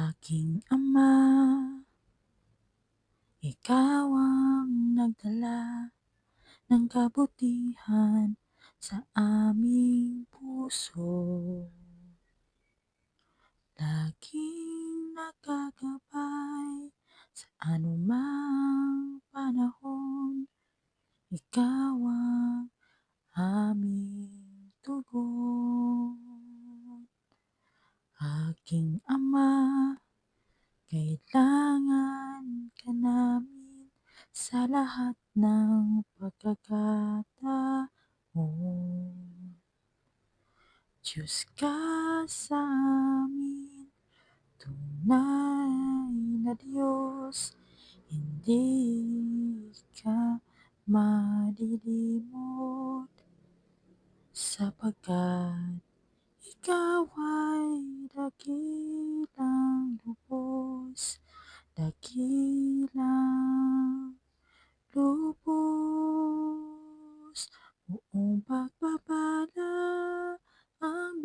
Aking Ama, Ikaw ang nagdala ng kabutihan sa aming puso. Laging nakagabay sa anumang panahon. Ikaw ang aming tugon. Aking Ama, kailangan ka namin sa lahat ng pagkakataon. Diyos ka sa amin, tunay na Diyos, hindi ka malilimot, sapagkat ikaw ay dakilang lubos, dakilang lubos, buong pagpapala ang